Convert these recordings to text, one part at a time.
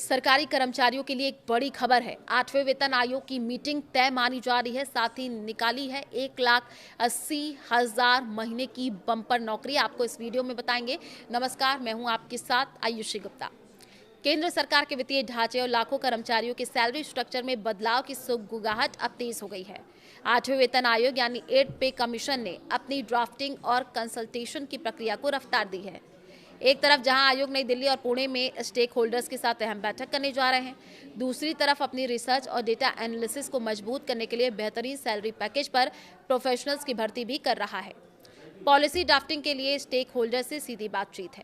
सरकारी कर्मचारियों के लिए एक बड़ी खबर है। 8वें वेतन आयोग की मीटिंग तय मानी जा रही है। साथ ही निकाली है 1,80,000 महीने की बम्पर नौकरी। आपको इस वीडियो में बताएंगे। नमस्कार, मैं हूं आपके साथ आयुषी गुप्ता। केंद्र सरकार के वित्तीय ढांचे और लाखों कर्मचारियों के सैलरी स्ट्रक्चर में बदलाव की गुगाहट अब तेज हो गई है। 8वें वेतन आयोग यानी 8 पे कमीशन ने अपनी ड्राफ्टिंग और कंसल्टेशन की प्रक्रिया को रफ्तार दी है। एक तरफ जहां आयोग नई दिल्ली और पुणे में स्टेक होल्डर्स के साथ अहम बैठक करने जा रहे हैं, दूसरी तरफ अपनी रिसर्च और डेटा एनालिसिस को मजबूत करने के लिए बेहतरीन सैलरी पैकेज पर प्रोफेशनल्स की भर्ती भी कर रहा है। पॉलिसी ड्राफ्टिंग के लिए स्टेक होल्डर से सीधी बातचीत है।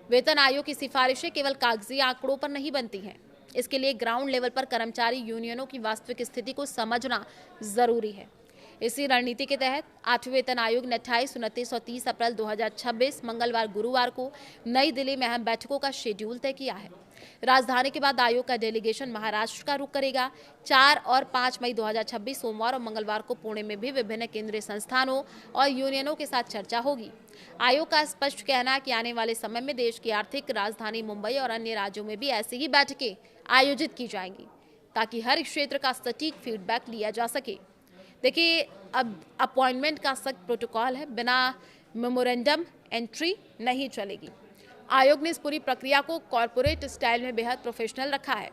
वेतन आयोग की सिफारिशें केवल कागजी आंकड़ों पर नहीं बनती हैं। इसके लिए ग्राउंड लेवल पर कर्मचारी यूनियनों की वास्तविक स्थिति को समझना जरूरी है। इसी रणनीति के तहत 8वें वेतन आयोग ने 28, 29 और 30 अप्रैल 2026 मंगलवार गुरुवार को नई दिल्ली में अहम बैठकों का शेड्यूल तय किया है। राजधानी के बाद आयोग का डेलीगेशन महाराष्ट्र का रुख करेगा। 4 और 5 मई 2026 सोमवार और मंगलवार को पुणे में भी विभिन्न केंद्रीय संस्थानों और यूनियनों के साथ चर्चा होगी। आयोग का स्पष्ट कहना है कि आने वाले समय में देश की आर्थिक राजधानी मुंबई और अन्य राज्यों में भी ऐसी ही बैठकें आयोजित की जाएंगी, ताकि हर क्षेत्र का सटीक फीडबैक लिया जा सके। देखिए, अब अपॉइंटमेंट का सख्त प्रोटोकॉल है। बिना मेमोरेंडम एंट्री नहीं चलेगी। आयोग ने इस पूरी प्रक्रिया को कॉरपोरेट स्टाइल में बेहद प्रोफेशनल रखा है।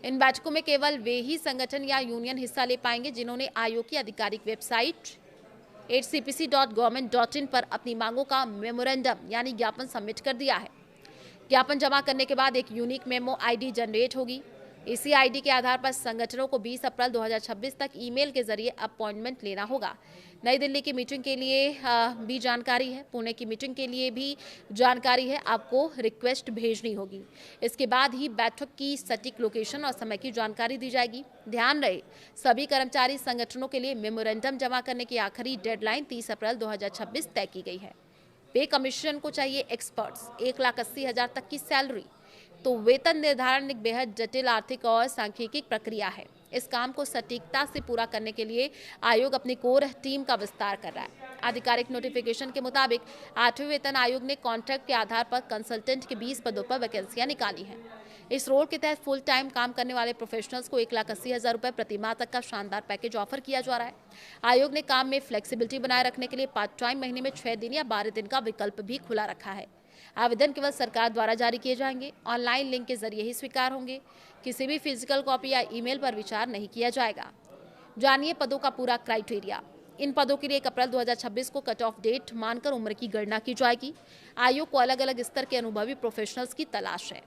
इन बैठकों में केवल वे ही संगठन या यूनियन हिस्सा ले पाएंगे जिन्होंने आयोग की आधिकारिक वेबसाइट 8cpc.government.in पर अपनी मांगों का मेमोरेंडम यानी ज्ञापन सबमिट कर दिया है। ज्ञापन जमा करने के बाद एक यूनिक मेमो आईडी जनरेट होगी। इसी आईडी के आधार पर संगठनों को 20 अप्रैल 2026 तक ईमेल के जरिए अपॉइंटमेंट लेना होगा। नई दिल्ली की मीटिंग के लिए भी जानकारी है, पुणे की मीटिंग के लिए भी जानकारी है। आपको रिक्वेस्ट भेजनी होगी। इसके बाद ही बैठक की सटीक लोकेशन और समय की जानकारी दी जाएगी। ध्यान रहे, सभी कर्मचारी संगठनों के लिए मेमोरेंडम जमा करने की आखिरी डेडलाइन 30 अप्रैल 2026 तय की गई है। पे कमीशन को चाहिए एक्सपर्ट्स 1,80,000 तक की सैलरी। तो वेतन निर्धारण एक बेहद जटिल आर्थिक और सांख्यिकी प्रक्रिया है। इस काम को सटीकता से पूरा करने के लिए आयोग अपनी कोर टीम का विस्तार कर रहा है। आधिकारिक नोटिफिकेशन के मुताबिक 8वें वेतन आयोग ने कॉन्ट्रैक्ट के आधार पर कंसल्टेंट के 20 पदों पर वैकेंसियां निकाली हैं। इस रोल के तहत फुल टाइम काम करने वाले प्रोफेशनल्स को 1,80,000 रुपये प्रति माह तक का शानदार पैकेज ऑफर किया जा रहा है। आयोग ने काम में फ्लेक्सिबिलिटी बनाए रखने के लिए पार्ट टाइम महीने में 6 दिन या 12 दिन का विकल्प भी खुला रखा है। आवेदन केवल सरकार द्वारा जारी किए जाएंगे। ऑनलाइन लिंक के जरिए ही स्वीकार होंगे। किसी भी फिजिकल कॉपी या ईमेल पर विचार नहीं किया जाएगा। जानिए पदों का पूरा क्राइटेरिया। इन पदों के लिए 1 अप्रैल 2026 को कट ऑफ डेट मानकर उम्र की गणना की जाएगी। आयोग को अलग अलग स्तर के अनुभवी प्रोफेशनल्स की तलाश है।